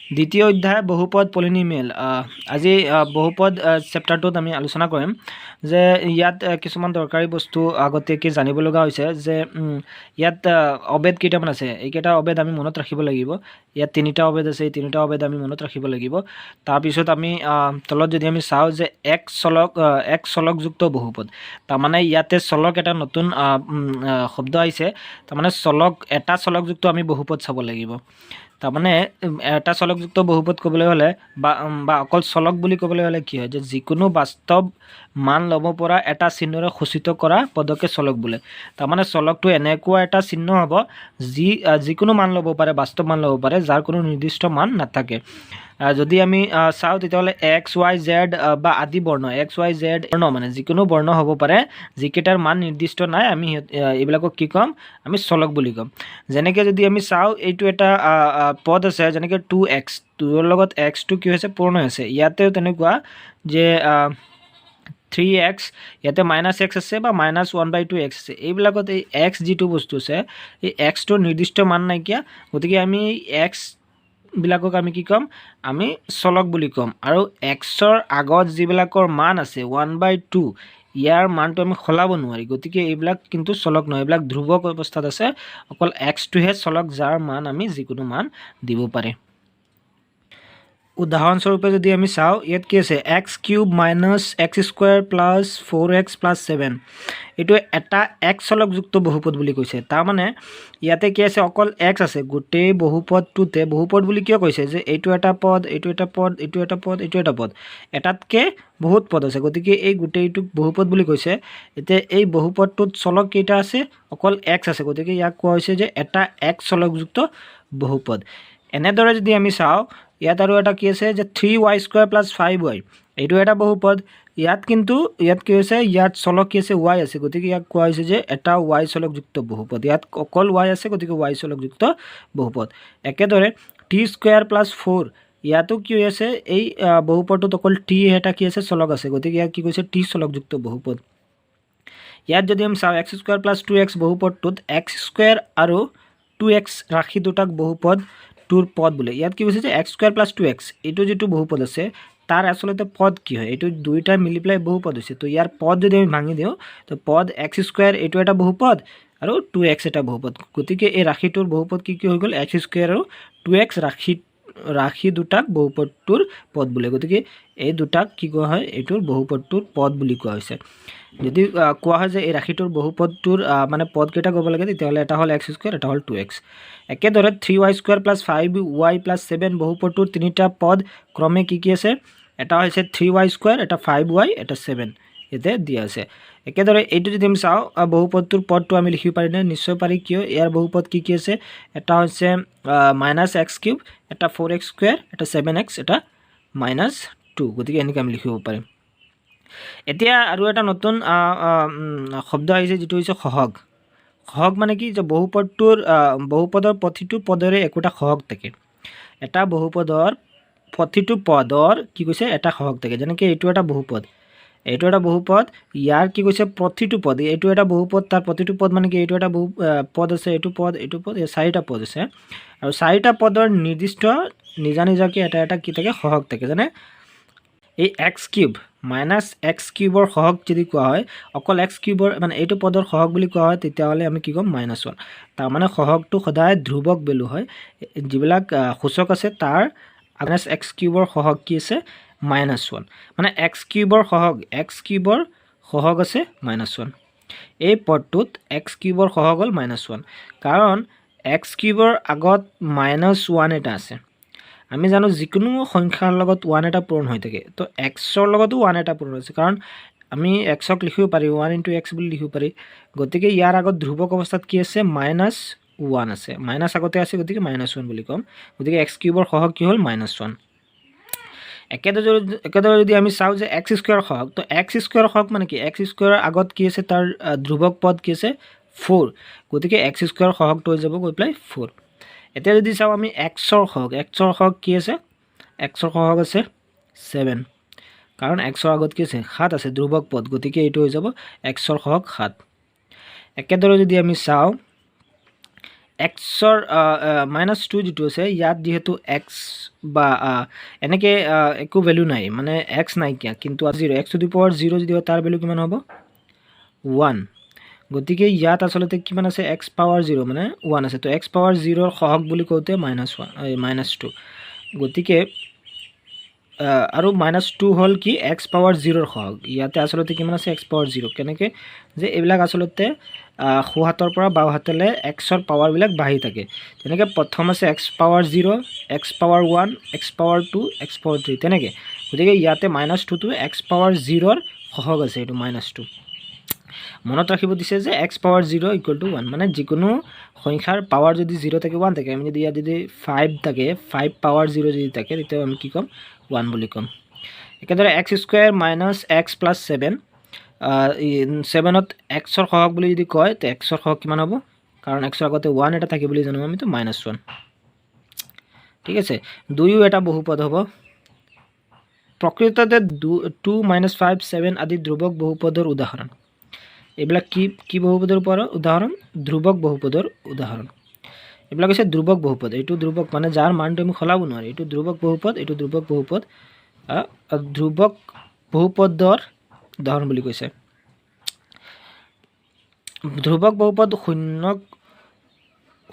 দ্বিতীয় অধ্যায় বহুপদ পলিনিমিয়েল। আজি বহুপদ চেপ্টাৰটোত আমি আলোচনা কৰিম যে ইয়াত কিছুমান দৰকাৰী বস্তু আগতীয়াকৈ জানিব লগা হৈছে যে ইয়াত অবেদ কেইটামান আছে, এইকেইটা অবেদ আমি মনত ৰাখিব লাগিব। ইয়াত তিনিটা অবেদ আছে, এই তিনিটা অবেদ আমি মনত ৰাখিব লাগিব। তাৰপিছত আমি তলত যদি আমি চাওঁ যে এক চলকযুক্ত বহুপদ, তাৰমানে ইয়াতে চলক এটা নতুন শব্দ আহিছে, তাৰমানে এটা চলকযুক্ত আমি বহুপদ চাব লাগিব। তাৰমানে এটা চলকযুক্ত বহুপদ ক'বলৈ হ'লে বা অকল চলক বুলি ক'বলৈ হ'লে কি হয় যে যিকোনো বাস্তৱ মান ল'ব পৰা এটা চিহ্নৰে সূচিত কৰা পদকে চলক বোলে। তাৰমানে চলকটো এনেকুৱা এটা চিহ্ন হ'ব যিকোনো মান ল'ব পাৰে, বাস্তৱ মান ল'ব পাৰে, যাৰ কোনো নিৰ্দিষ্ট মান নাথাকে। যদি আমি চাওঁ তেতিয়াহ'লে এক্স ৱাই জেড বা আদি বৰ্ণ, এক্স ৱাই জেড বৰ্ণ মানে যিকোনো বৰ্ণ হ'ব পাৰে যিকেইটাৰ মান নিৰ্দিষ্ট নাই, আমি এইবিলাকক কি ক'ম? আমি চলক বুলি ক'ম। যেনেকৈ যদি আমি চাওঁ এইটো এটা পদ আছে যেনেকৈ 2x, 2ৰ লগত এক্সটো কি হৈছে? পূৰ্ণ হৈছে। ইয়াতেও তেনেকুৱা যে 3x, ইয়াতে -x আছে বা -1/2x আছে। এইবিলাকত এই এক্স যিটো বস্তু আছে, এই এক্সটোৰ নিৰ্দিষ্ট মান নাইকিয়া, গতিকে আমি এক্স বিলাকক আমি কি ক'ম? আমি চলক বুলি ক'ম। আৰু এক্সৰ আগত যিবিলাকৰ মান আছে 1/2, ইয়াৰ মানটো আমি সলাব নোৱাৰি, গতিকে এইবিলাক কিন্তু চলক নহয়, এইবিলাক ধ্ৰুৱক অৱস্থাত আছে। অকল এক্সটোহে চলক, যাৰ মান আমি যিকোনো মান দিব পাৰে। উদাহৰণস্বৰূপে যদি আমি চাওঁ, ইয়াত কি আছে? x³ - x² + 4x + 7, এইটো এটা এক চলকযুক্ত বহুপদ বুলি কৈছে। তাৰমানে ইয়াতে কি আছে? অকল এক্স আছে গোটেই বহুপদটোতে। বহুপদ বুলি কিয় কৈছে? যে এইটো এটা পদ, এইটো এটা পদ, এইটো এটা পদ, এইটো এটা পদ, এটাতকৈ বহুত পদ আছে, গতিকে এই গোটেইটোক বহুপদ বুলি কৈছে। এতিয়া এই বহুপদটোত চলক কেইটা আছে? অকল এক্স আছে, গতিকে ইয়াক কোৱা হৈছে যে এটা এক চলকযুক্ত বহুপদ। এনেদৰে যদি আমি চাওঁ, ইয়াত আৰু এটা কি আছে যে 3y² + 5y, এইটো এটা বহুপদ। ইয়াত কি হৈছে? ইয়াত চলক কি আছে? y আছে, গতিকে ইয়াক কোৱা হৈছে যে এটা y চলকযুক্ত বহুপদ। ইয়াত অকল y আছে, গতিকে y চলকযুক্ত বহুপদ। একেদৰে t² + 4, ইয়াতো কি হৈ আছে? এই বহুপদটোত অকল t এটা কি আছে? চলক আছে, গতিকে ইয়াক কি কৈছে? t চলকযুক্ত বহুপদ। ইয়াত যদি আমি চাওঁ x² + 2x বহুপদটোত x² আৰু 2x ৰাশি দুটাক বহুপদটোৰ পদ বোলে। ইয়াত কি কৈছে যে x² + 2x, এইটো যিটো বহুপদ আছে তাৰ আচলতে পদ কি হয়? এইটো দুইটা মিলি পেলাই বহুপদ হৈছে। তো ইয়াৰ পদ যদি আমি ভাঙি দিওঁ, তো পদ x² এইটো এটা বহুপদ আৰু 2x এটা বহুপদ, গতিকে এই ৰাশিটোৰ বহুপদ কি হৈ গ'ল? x² আৰু 2x ৰাশি দুটাক বহুপদটোৰ পদ বোলে, গতিকে এই দুটাক কি কোৱা হয়? এইটোৰ বহুপদটোৰ পদ বুলি কোৱা হৈছে। যদি কোৱা হয় যে এই ৰাশিটোৰ বহুপদটোৰ মানে পদকেইটা ক'ব লাগে, তেতিয়াহ'লে এটা হ'ল x², এটা হ'ল 2x। একেদৰে 3y² + 5y + 7 বহুপদটোৰ তিনিটা পদ ক্ৰমে কি আছে? এটা হৈছে 3y², এটা 5y, এটা 7, ইয়াতে দিয়া আছে। একেদৰে এইটো যদি আমি চাওঁ, বহুপদটোৰ পদটো আমি লিখিব পাৰিনে? নিশ্চয় পাৰি। কিয়? ইয়াৰ বহুপদ কি আছে? এটা হৈছে -x³, এটা 4x², এটা 7x, এটা -2, গতিকে এনেকৈ আমি লিখিব পাৰিম। এতিয়া আৰু এটা নতুন শব্দ আহিছে, যিটো হৈছে সহগ। সহগ মানে কি? যে বহুপদৰ প্ৰতিটো পদৰে একোটা সহগ থাকে। এটা বহুপদৰ প্ৰতিটো পদৰ কি কৈছে? এটা সহগ থাকে। যেনেকৈ এইটো এটা বহুপদ, এইটো এটা বহুপদ, ইয়াৰ কি কৈছে? প্ৰতিটো পদ, এইটো এটা বহুপদ, তাৰ প্ৰতিটো পদ মানে কি? এইটো এটা পদ আছে, এইটো পদ, এইটো পদ, এই 4টা পদ আছে, আৰু 4টা পদৰ নিৰ্দিষ্ট নিজাকৈ এটা কি থাকে? সহগ থাকে। যেনে এই x³ - x³ সহগ যদি কোৱা হয়, অকল x³ মানে এইটো পদৰ সহগ বুলি কোৱা হয়, তেতিয়াহ'লে আমি কি ক'ম? -1। তাৰমানে সহগটো সদায় ধ্ৰুৱক ভেলু হয়। যিবিলাক সূচক আছে তাৰ -x³ সহগ কি আছে? -1। মানে x³ সহগ আছে -1। এই পদটোত x³ সহগ হ'ল -1, কাৰণ x³ আগত -1 এটা আছে। আমি জানো যিকোনো সংখ্যাৰ লগত 1 এটা পূৰণ হৈ থাকে, তো এক্সৰ লগতো 1 এটা পূৰণ হৈছে, কাৰণ আমি এক্সক লিখিব পাৰি 1 × x বুলি লিখিব পাৰি। গতিকে ইয়াৰ আগত ধ্ৰুৱক অৱস্থাত কি আছে? -1 আছে, মাইনাছ আগতে আছে, গতিকে -1 বুলি ক'ম। গতিকে x³ সহগ কি হ'ল? -1। একেদৰে যদি আমি চাওঁ যে x² সহগ, তো x² সহগ মানে কি? x² আগত কি আছে? তাৰ ধ্ৰুৱক পদ কি আছে? 4, গতিকে x² সহগটো হৈ যাব গৈ পেলাই 4। এতিয়া যদি চাওঁ আমি এক্সৰ সহগ কি আছে? এক্সৰ সহগ আছে 7, কাৰণ এক্সৰ আগত কি আছে? 7 আছে, ধ্ৰুৱক পদ, গতিকে এইটো হৈ যাব এক্সৰ সহগ 7। একেদৰে যদি আমি চাওঁ এক্সৰ -2 যিটো আছে ইয়াত যিহেতু এক্স বা এনেকৈ একো ভেলু নাই মানে এক্স নাইকিয়া কিন্তু 0 x টু দি পাৱাৰ 0 যদি হয় তাৰ ভেলু কিমান হ'ব 1 গতিকে ইয়াত আচলতে কিমান আছে x পাৱাৰ 0 মানে 1 আছে তো x পাৱাৰ 0 সহগ বুলি কওঁতে -2 গতিকে আৰু -2 হ'ল কি x পাৱাৰ 0 সহগ ইয়াতে আচলতে কিমান আছে x পাৱাৰ 0 কেনেকৈ যে এইবিলাক আচলতে সোঁ হাতৰ পৰা বাওঁ হাতলৈ এক্সৰ পাৱাৰবিলাক বাঢ়ি থাকে তেনেকৈ প্ৰথম আছে x power 0 x power 1 x power 2 x power 3 তেনেকৈ গতিকে ইয়াতে -2টো x পাৱাৰ 0ৰ সহগ আছে এইটো -2 মনত ৰাখিব দিছে যে x পাৱাৰ 0 ইকুৱেল টু 1 মানে যিকোনো সংখ্যাৰ পাৱাৰ যদি 0 থাকে 1 থাকে আমি যদি ইয়াত যদি 5 থাকে 5 পাৱাৰ 0 যদি থাকে তেতিয়া আমি কি ক'ম 1 বুলি ক'ম একেদৰে x square minus x plus 7 7ত এক্সৰ সহগ বুলি যদি কয় তে এক্সৰ সহগ কিমান হ'ব কাৰণ এক্সৰ আগতে 1 এটা থাকে বুলি জানো আমি তো -1 ঠিক আছে 2ও এটা বহুপদ হ'ব প্ৰকৃততে 2 -5 7 আদি ধ্ৰুৱক বহুপদৰ উদাহৰণ এইবিলাক কি বহুপদৰ উদাহৰণ ধ্ৰুৱক বহুপদৰ উদাহৰণ এইবিলাক হৈছে ধ্ৰুৱক বহুপদ এইটো ধ্ৰুৱক মানে যাৰ মানটো আমি সলাব নোৱাৰি এইটো ধ্ৰুৱক বহুপদ এইটো ধ্ৰুৱক বহুপদ ধ্ৰুৱক বহুপদৰ উদাহৰণ বুলি কৈছে ধ্ৰুৱক বহুপদ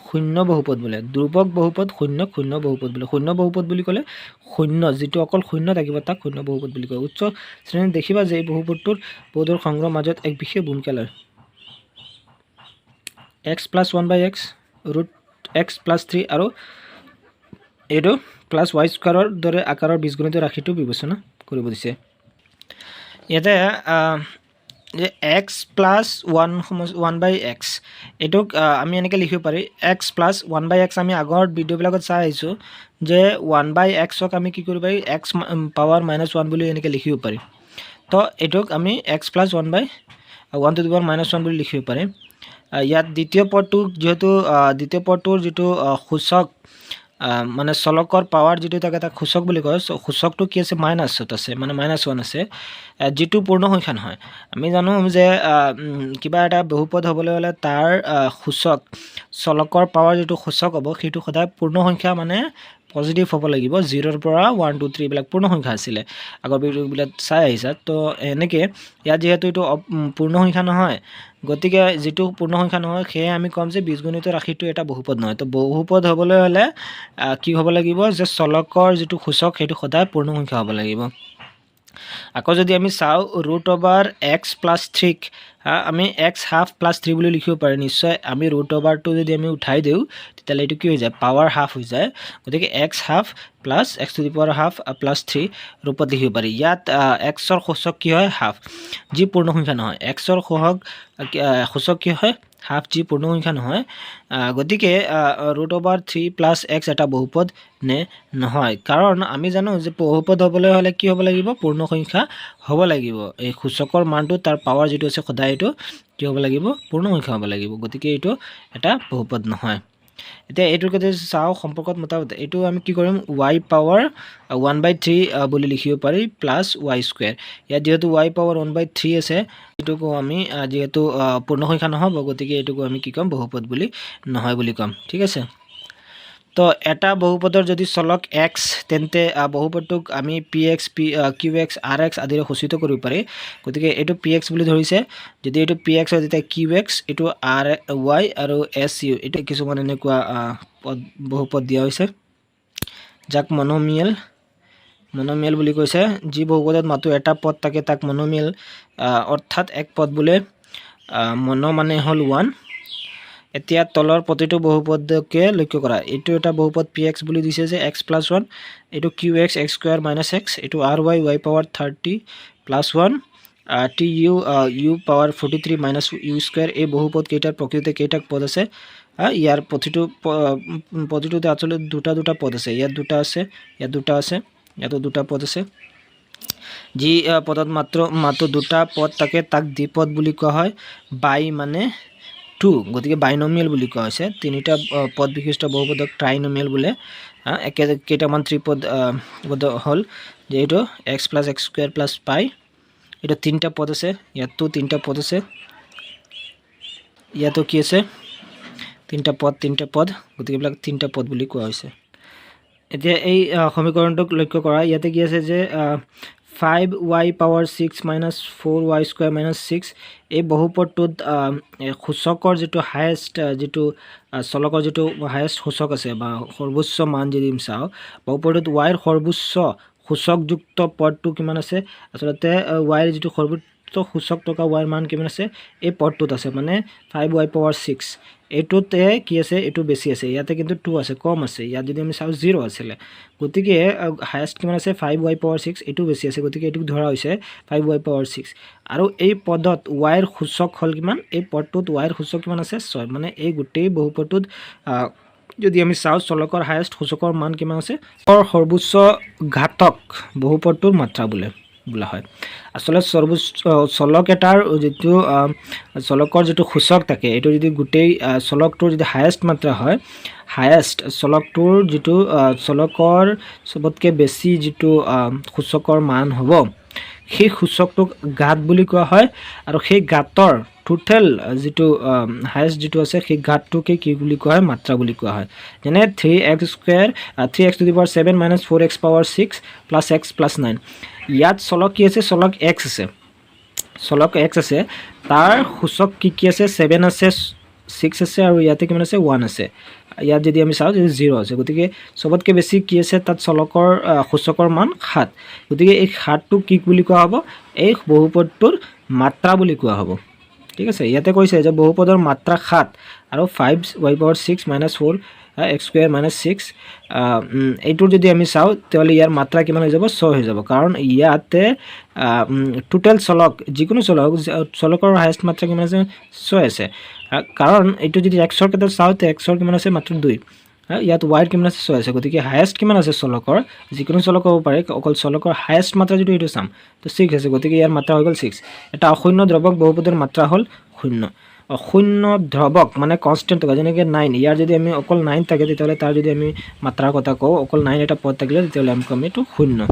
শূন্য বহুপদ বোলে ধ্ৰুৱক বহুপদ শূন্য বহুপদ বোলে শূন্য বহুপদ বুলি ক'লে শূন্য যিটো অকল শূন্য থাকিব তাক শূন্য বহুপদ বুলি কয় উচ্চ শ্ৰেণীত দেখিবা যে এই বহুপদটোৰ বহুতৰ সংগ্ৰহৰ মাজত এক বিশেষ ভূমিকা লয় x + 1/x √x + 3 আৰু এইটো +y² দৰে আকাৰৰ বীজগণিত ৰাশিটো বিবেচনা কৰিব দিছে ইয়াতে যে x + 1/x এইটোক আমি এনেকৈ লিখিব পাৰি x + 1/x আমি আগৰ ভিডিঅ'বিলাকত চাই আহিছোঁ যে 1/x-ক আমি কি কৰিব পাৰি x পাৱাৰ -1 বুলি এনেকৈ লিখিব পাৰি তো এইটোক আমি x + 1/1 টু দি পাৱাৰ -1 বুলি লিখিব পাৰি ইয়াত দ্বিতীয় পদটো যেহেতু দ্বিতীয় পদটোৰ যিটো সূচক মানে চলকৰ পাৱাৰ যিটো থাকে তাক সূচক বুলি কয় সূচকটো কি আছে -ত আছে মানে -1 আছে যিটো পূৰ্ণ সংখ্যা নহয় আমি জানো যে কিবা এটা বহুপদ হ'বলৈ হ'লে তাৰ সূচক চলকৰ পাৱাৰ যিটো সূচক হ'ব সেইটো সদায় পূৰ্ণ সংখ্যা মানে পজিটিভ হ'ব লাগিব 0ৰ পৰা 1 2 3 এইবিলাক পূৰ্ণ সংখ্যা আছিলে আগৰ ভিডিঅ'বিলাক চাই আহিছা তো এনেকৈ ইয়াত যিহেতু এইটো পূৰ্ণ সংখ্যা নহয় গতিকে যিটো পূৰ্ণ সংখ্যা নহয় সেয়ে আমি ক'ম যে বীজগণিত ৰাশিটো এটা বহুপদ নহয় তো বহুপদ হ'বলৈ হ'লে কি হ'ব লাগিব যে চলকৰ যিটো সূচক সেইটো সদায় পূৰ্ণ সংখ্যা হ'ব লাগিব আকৌ যদি আমি চাওঁ √x + 3 আমি x½ + 3 বুলি লিখিব পাৰি নিশ্চয় আমি √টো যদি আমি উঠাই দিওঁ তেতিয়াহ'লে এইটো কি হৈ যায় পাৱাৰ হাফ হৈ যায় গতিকে x½ + x to the power half + 3 ৰূপত লিখিব পাৰি ইয়াত xৰ সূচক কি হয় হাফ যি পূৰ্ণ সংখ্যা নহয় xৰ সূচক কি হয় হাফ যি পূৰ্ণ সংখ্যা নহয় গতিকে √3 + x এটা বহুপদ নে নহয় কাৰণ আমি জানো যে বহুপদ হ'বলৈ হ'লে কি হ'ব লাগিব পূৰ্ণ সংখ্যা হ'ব লাগিব এই সূচকৰ মানটো তাৰ পাৱাৰ যিটো আছে সদায় এইটো কি হ'ব লাগিব পূৰ্ণ সংখ্যা হ'ব লাগিব গতিকে এইটো এটা বহুপদ নহয় এতিয়া এইটোৰ যদি চাওঁ সম্পৰ্কত মতামত এইটো আমি কি কৰিম y পাৱাৰ 1/3 বুলি লিখিব পাৰি +y² ইয়াত যেহেতু y পাৱাৰ 1/3 আছে এইটোকো আমি যেহেতু পূৰ্ণ সংখ্যা নহ'ব গতিকে এইটোকো আমি কি ক'ম বহুপদ বুলি নহয় বুলি ক'ম ঠিক আছে তো এটা বহুপদৰ যদি চলক x তেন্তে বহুপদটোক আমি px qx rx আদিৰে সূচিত কৰিব পাৰি গতিকে এইটো px বুলি ধৰিছে যদি এইটো px হয় তেতিয়া qx এইটো ry আৰু su এইটো কিছুমান এনেকুৱা বহুপদ দিয়া হৈছে যাক মনোমিয়েল বুলি কৈছে যি বহুপদত মাত্ৰ এটা পদ থাকে তাক মনোমিয়েল অৰ্থাৎ এক পদ বোলে মনো মানে হ'ল 1 এতিয়া তলৰ প্ৰতিটো বহুপদকে লক্ষ্য কৰা এইটো এটা বহুপদ px বুলি দিছে যে x + 1 এইটো qx x² - x এইটো ry y power 30 + 1 tu u power 43 - u² এই বহুপদ কেইটাৰ প্ৰকৃততে কেইটা পদ আছে ইয়াৰ প্ৰতিটোতে আচলতে দুটা পদ আছে ইয়াত দুটা আছে ইয়াত দুটা আছে ইয়াতো দুটা পদ আছে যি পদত মাত্ৰ দুটা পদ থাকে তাক দ্বিপদ বুলি কোৱা হয় বাই মানে 2 গতিকে বাইনমিয়েল বুলি কোৱা হৈছে তিনিটা পদ বিশিষ্ট বহুপদক ট্ৰাইনমিয়েল বোলে কেইটামান ত্ৰিপদ হ'ল যে এইটো x + x² + পাই এটা তিনিটা পদ আছে ইয়াতো তিনিটা পদ আছে ইয়াতো কি আছে তিনিটা পদ গতিকে এইবিলাক তিনিটা পদ বুলি কোৱা হৈছে। এতিয়া এই সমীকৰণটোক লক্ষ্য কৰা, ইয়াতে কি আছে যে 5y power 6 minus 4y square minus 6 এই বহুপদটোত সূচকৰ যিটো হায়েষ্ট যিটো চলকৰ যিটো হায়েষ্ট সূচক আছে বা সৰ্বোচ্চ মান যদি চাওঁ, বহুপদটোত ৱাইৰ সৰ্বোচ্চ সূচকযুক্ত পদটো কিমান আছে, আচলতে ৱাইৰ যিটো সৰ্বোচ্চ সূচক থকা ৱাইৰ মান কিমান আছে এই পদটোত আছে, মানে 5y পাৱাৰ 6 এইটোতে কি আছে, এইটো বেছি আছে, ইয়াতে কিন্তু 2 আছে, কম আছে। ইয়াত যদি আমি চাওঁ 0 আছিলে, গতিকে হায়েষ্ট কিমান আছে 5y পাৱাৰ 6, এইটো বেছি আছে, গতিকে এইটোক ধৰা হৈছে 5y পাৱাৰ 6। আৰু এই পদত ৱাইৰ সূচক হ'ল কিমান, এই পদটোত ৱাইৰ সূচক কিমান আছে 6, মানে এই গোটেই বহুপদটোত যদি আমি চাওঁ চলকৰ হায়েষ্ট সূচকৰ মান কিমান আছে, সৰ্বোচ্চ ঘাতক বহুপদটোৰ মাত্ৰা বোলা হয়। আচলতে চলক এটাৰ যিটো চলকৰ যিটো সূচক থাকে, এইটো যদি গোটেই চলকটোৰ যদি হায়েষ্ট মাত্ৰা হয়, হায়েষ্ট চলকটোৰ যিটো চলকৰ চবতকৈ বেছি যিটো সূচকৰ মান হ'ব, সেই সূচকটোক ঘাত বুলি কোৱা হয়। আৰু সেই ঘাতৰ টোটেল যিটো হায়েষ্ট যিটো আছে, সেই ঘাতটোকে কি বুলি কোৱা হয়, মাত্ৰা বুলি কোৱা হয়। যেনে 3x to the power 7 minus 4x power 6 plus x plus 9। ইয়াত চলক কি আছে, চলক x আছে, চলক x আছে, তাৰ সূচক কি আছে, 7 আছে, 6 আছে, আৰু ইয়াতে কিমান আছে 1 আছে। ইয়াত যদি আমি চাওঁ 0 আছে, গতিকে চবতকৈ বেছি কি আছে তাত চলকৰ সূচকৰ মান 7, গতিকে এই 7টো কি বুলি কোৱা হ'ব, এই বহুপদটোৰ মাত্ৰা বুলি কোৱা হ'ব। ঠিক আছে, ইয়াতে কৈছে যে বহুপদৰ মাত্ৰা 7 আৰু 5y power 6 minus 4x square minus 6, এইটোৰ যদি আমি চাওঁ তেতিয়াহ'লে ইয়াৰ মাত্ৰা কিমান হৈ যাব, 6 হৈ যাব, কাৰণ ইয়াতে টোটেল চলক যিকোনো চলকৰ হায়েষ্ট মাত্ৰা কিমান আছে, 6 আছে। কাৰণ এইটো যদি এক্সৰ ক্ষেত্ৰত চাওঁ তে এক্সৰ কিমান আছে, মাত্ৰ 2, ইয়াত ৱাইৰ কিমান আছে, 6 আছে, গতিকে হায়েষ্ট কিমান আছে চলকৰ, যিকোনো চলক হ'ব পাৰে, অকল চলকৰ হায়েষ্ট মাত্ৰা যিটো এইটো চাম, তো 6 আছে, গতিকে ইয়াৰ মাত্ৰা হৈ গ'ল 6। এটা অশূন্য দ্ৰৱক বহুপদৰ মাত্ৰা হ'ল 0। অশূন্য দ্ৰৱক মানে কনষ্টেণ্ট থকা, যেনেকৈ 9, ইয়াৰ যদি আমি অকল 9 থাকে তেতিয়াহ'লে তাৰ যদি আমি মাত্ৰাৰ কথা কওঁ, অকল 9 এটা পদ থাকিলে তেতিয়াহ'লে আমি কম এইটো 0।